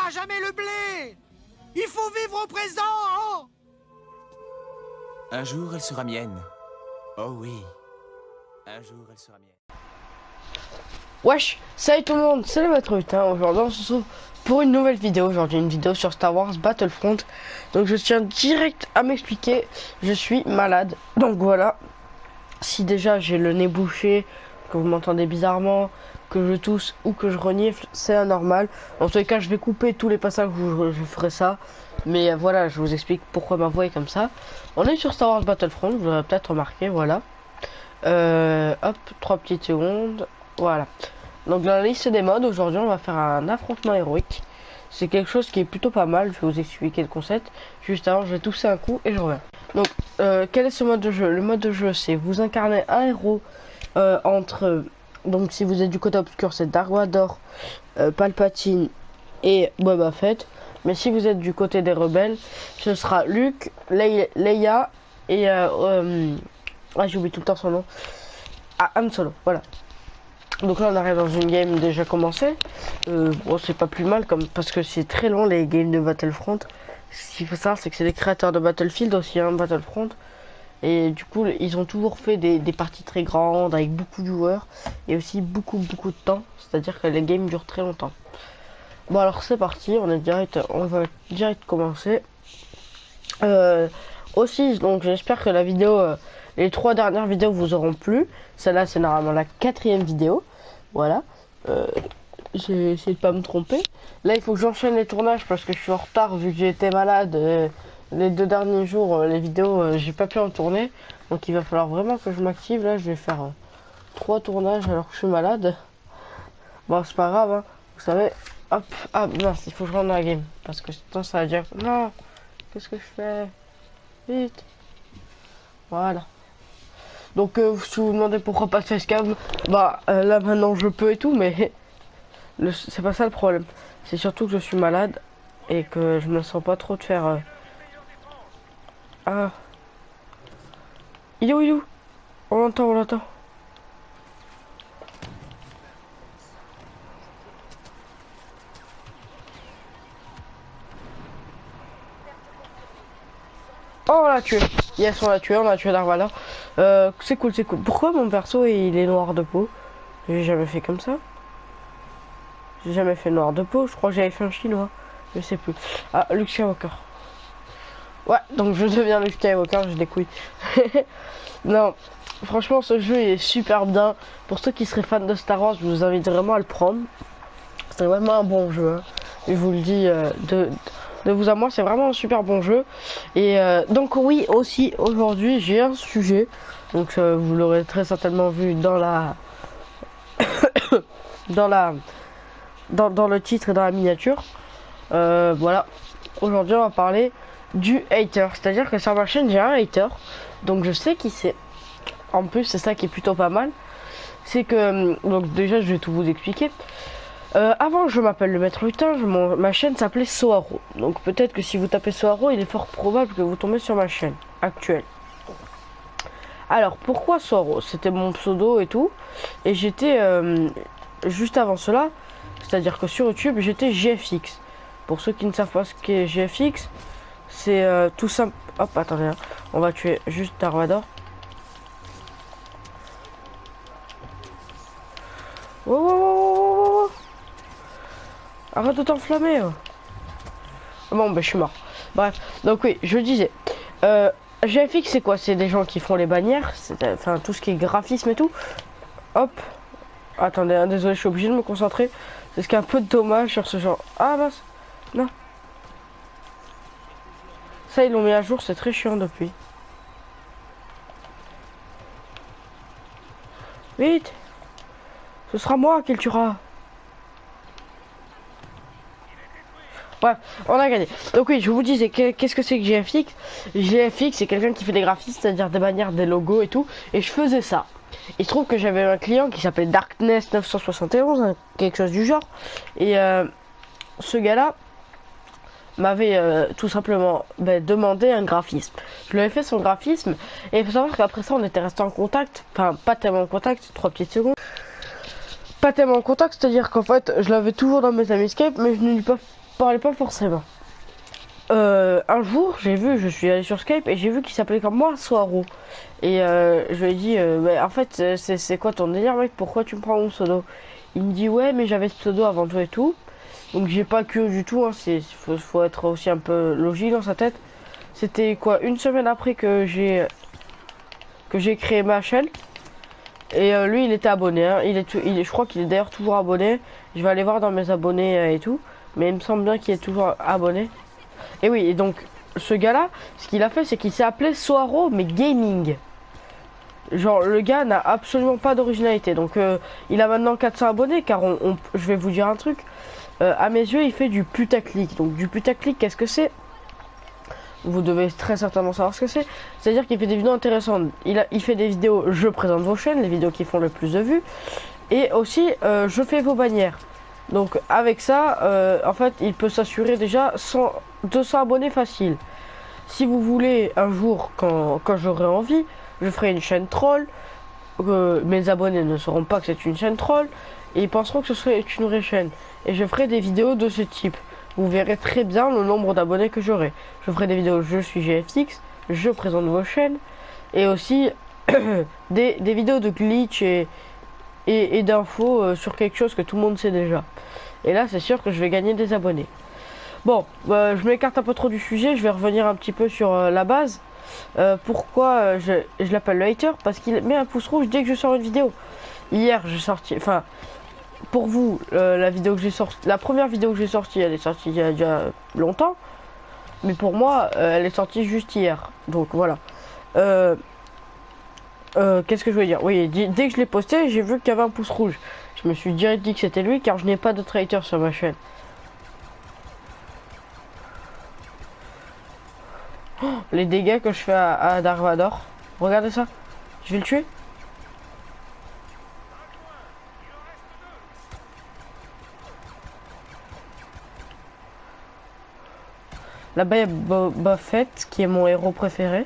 n'aura jamais le blé. Il faut vivre au présent, hein. Un jour, elle sera mienne. Oh oui. Un jour, elle sera mienne. Wesh, salut tout le monde, c'est le Maître Hutin. Aujourd'hui on se retrouve pour une nouvelle vidéo. Aujourd'hui une vidéo sur Star Wars Battlefront. Donc je tiens direct à m'expliquer. Je suis malade. Donc voilà. Si déjà j'ai le nez bouché, que vous m'entendez bizarrement, que je tousse ou que je renifle, c'est anormal. En tous les cas je vais couper tous les passages où je ferai ça. Mais voilà, je vous explique pourquoi ma voix est comme ça. On est sur Star Wars Battlefront, vous l'aurez peut-être remarqué, voilà. Hop, 3 petites secondes. Voilà. Donc dans la liste des modes, aujourd'hui on va faire un affrontement héroïque. C'est quelque chose qui est plutôt pas mal. Je vais vous expliquer le concept. Juste avant, je vais tousser un coup et je reviens. Donc quel est ce mode de jeu? Le mode de jeu, c'est vous incarnez un héros entre... donc si vous êtes du côté obscur, c'est Dark Vador, Palpatine et Boba Fett. Mais si vous êtes du côté des rebelles, ce sera Luke, Leia et... j'ai oublié tout le temps son nom. Ah, Han Solo, voilà. Donc là on arrive dans une game déjà commencée. Bon, c'est pas plus mal parce que c'est très long les games de Battlefront. Ce qu'il faut savoir, c'est que c'est les créateurs de Battlefield aussi, hein, Battlefront. Et du coup ils ont toujours fait des parties très grandes avec beaucoup de joueurs et aussi beaucoup de temps. C'est-à-dire que les games durent très longtemps. Bon alors c'est parti, on va direct commencer. Aussi donc j'espère que la vidéo, les 3 dernières vidéos vous auront plu. Celle-là c'est normalement la 4e vidéo. Voilà, j'ai essayé de pas me tromper. Là il faut que j'enchaîne les tournages parce que je suis en retard vu que j'ai été malade. Les 2 derniers jours les vidéos j'ai pas pu en tourner. Donc il va falloir vraiment que je m'active. Là je vais faire 3 tournages alors que je suis malade. Bon c'est pas grave hein. Vous savez. Hop, ah mince, il faut que je rentre dans la game. Parce que sinon ça va dire... Non, qu'est-ce que je fais? Vite. Voilà. Donc si vous vous demandez pourquoi pas de facecam, bah là maintenant je peux et tout, mais c'est pas ça le problème. C'est surtout que je suis malade et que je me sens pas trop de faire... Ah. Il est où, il est où? On l'entend, on l'entend. Oh, on l'a tué. Yes, on a tué Dark Vador. C'est cool, c'est cool. Pourquoi mon perso il est noir de peau? J'ai jamais fait comme ça. J'ai jamais fait noir de peau. Je crois que j'avais fait un chinois. Je sais plus. Ah, Luke Skywalker. Ouais, donc je deviens Luke Skywalker, j'ai des couilles. Non, franchement, ce jeu est super bien. Pour ceux qui seraient fans de Star Wars, je vous invite vraiment à le prendre. C'est vraiment un bon jeu. Hein. Je vous le dis de vous à moi, c'est vraiment un super bon jeu. Et donc oui, aussi aujourd'hui j'ai un sujet. Donc vous l'aurez très certainement vu dans la dans le titre et dans la miniature. Voilà. Aujourd'hui on va parler du hater. C'est-à-dire que sur ma chaîne j'ai un hater. Donc je sais qui c'est. En plus c'est ça qui est plutôt pas mal. C'est que donc déjà je vais tout vous expliquer. Avant je m'appelle le Maître Hutin, ma chaîne s'appelait Soharo. Donc peut-être que si vous tapez Soharo, il est fort probable que vous tombez sur ma chaîne actuelle. Alors pourquoi Soharo? C'était mon pseudo et tout. Et j'étais juste avant cela, c'est-à-dire que sur YouTube j'étais GFX. Pour ceux qui ne savent pas ce qu'est GFX, c'est tout simple. Hop, attendez, hein. On va tuer juste Dark Vador. Oh, oh, oh, oh. Arrête de t'enflammer. Bon, bah je suis mort. Bref, donc oui, je disais. GFX, c'est quoi? C'est des gens qui font les bannières, enfin tout ce qui est graphisme et tout. Hop. Attendez, hein, désolé, je suis obligé de me concentrer. C'est ce qui est un peu dommage sur ce genre. Ah mince. Non. Ça, ils l'ont mis à jour, c'est très chiant depuis. Vite. Ce sera moi qui le tuera. Ouais, on a gagné. Donc oui, je vous disais, qu'est-ce que c'est que GFX? GFX, c'est quelqu'un qui fait des graphismes, c'est-à-dire des bannières, des logos et tout. Et je faisais ça. Il se trouve que j'avais un client qui s'appelait Darkness 971, hein, quelque chose du genre. Et ce gars-là m'avait tout simplement demandé un graphisme. Je lui avais fait son graphisme. Et il faut savoir qu'après ça, on était resté en contact. Enfin, pas tellement en contact, 3 petites secondes. Pas tellement en contact, c'est-à-dire qu'en fait, je l'avais toujours dans mes amis Skype, mais je ne lui pas parlait pas forcément. Un jour, je suis allé sur Skype et j'ai vu qu'il s'appelait comme moi, Soaro. Et je lui ai dit, bah, en fait, c'est quoi ton délire, mec? Pourquoi tu me prends mon pseudo? Il me dit, ouais, mais j'avais ce pseudo avant toi et tout. Donc j'ai pas que du tout, hein, faut être aussi un peu logique dans sa tête. C'était quoi, une semaine après que j'ai créé ma chaîne. Et lui, il était abonné, hein. Je crois qu'il est d'ailleurs toujours abonné. Je vais aller voir dans mes abonnés et tout. Mais il me semble bien qu'il est toujours abonné. Et oui, et donc, ce gars-là, ce qu'il a fait, c'est qu'il s'est appelé Soaro, mais Gaming. Genre, le gars n'a absolument pas d'originalité. Donc, il a maintenant 400 abonnés, car je vais vous dire un truc. À mes yeux, il fait du putaclic. Donc, du putaclic, qu'est-ce que c'est? Vous devez très certainement savoir ce que c'est. C'est-à-dire qu'il fait des vidéos intéressantes. Il fait des vidéos, je présente vos chaînes, les vidéos qui font le plus de vues. Et aussi, je fais vos bannières. Donc avec ça, en fait, il peut s'assurer déjà 200 abonnés facile. Si vous voulez, un jour, quand j'aurai envie, je ferai une chaîne troll. Mes abonnés ne sauront pas que c'est une chaîne troll. Et ils penseront que ce serait une vraie chaîne. Et je ferai des vidéos de ce type. Vous verrez très bien le nombre d'abonnés que j'aurai. Je ferai des vidéos je suis GFX, je présente vos chaînes. Et aussi des vidéos de glitch et d'infos sur quelque chose que tout le monde sait déjà. Et là, c'est sûr que je vais gagner des abonnés. Bon, je m'écarte un peu trop du sujet. Je vais revenir un petit peu sur la base. Pourquoi je l'appelle le hater? Parce qu'il met un pouce rouge dès que je sors une vidéo. Hier, j'ai sorti... Enfin, pour vous, la vidéo que j'ai sortie... La première vidéo que j'ai sortie, elle est sortie il y a déjà longtemps. Mais pour moi, elle est sortie juste hier. Donc, voilà. Qu'est-ce que je veux dire? Oui, dès que je l'ai posté, j'ai vu qu'il y avait un pouce rouge. Je me suis direct dit que c'était lui, car je n'ai pas de haters sur ma chaîne. Oh, les dégâts que je fais à Darvador. Regardez ça. Je vais le tuer. Là-bas, il y a Boba Fett, qui est mon héros préféré.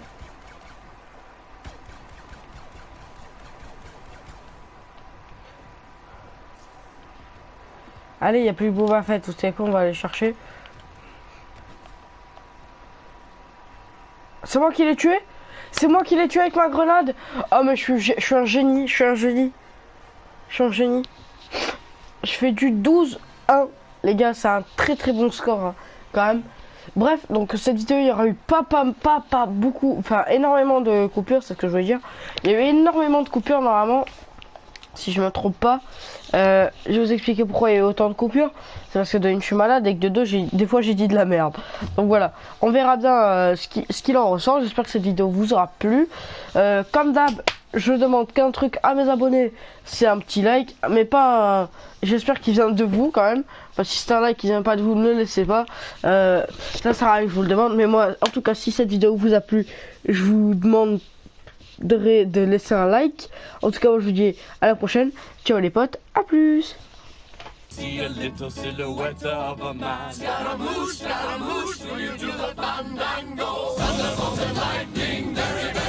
Allez, il n'y a plus Boba Fett, vous savez quoi, on va aller chercher. C'est moi qui l'ai tué? C'est moi qui l'ai tué avec ma grenade? Oh mais je suis un génie, je suis un génie. Je suis un génie. Je fais du 12-1. Les gars, c'est un très très bon score, hein, quand même. Bref, donc cette vidéo, il y aura eu pas beaucoup, enfin énormément de coupures, c'est ce que je veux dire. Il y a eu énormément de coupures normalement, si je me trompe pas. Je vais vous expliquer pourquoi il y a eu autant de coupures. C'est parce que de une, je suis malade et que de deux, des fois j'ai dit de la merde. Donc voilà, on verra bien ce qu'il en ressort. J'espère que cette vidéo vous aura plu. Comme d'hab, je demande qu'un truc à mes abonnés, c'est un petit like, mais pas un... J'espère qu'il vient de vous quand même. Parce que si c'est un like qui vient pas de vous, ne le laissez pas. Ça sert à rien que je vous le demande. Mais moi, en tout cas, si cette vidéo vous a plu, je vous demande de laisser un like. En tout cas, moi, je vous dis à la prochaine. Ciao les potes, à plus. See a little silhouette of a man. Scaramouche, Scaramouche, will you do the fandango? Thunderbolt and lightning, very, very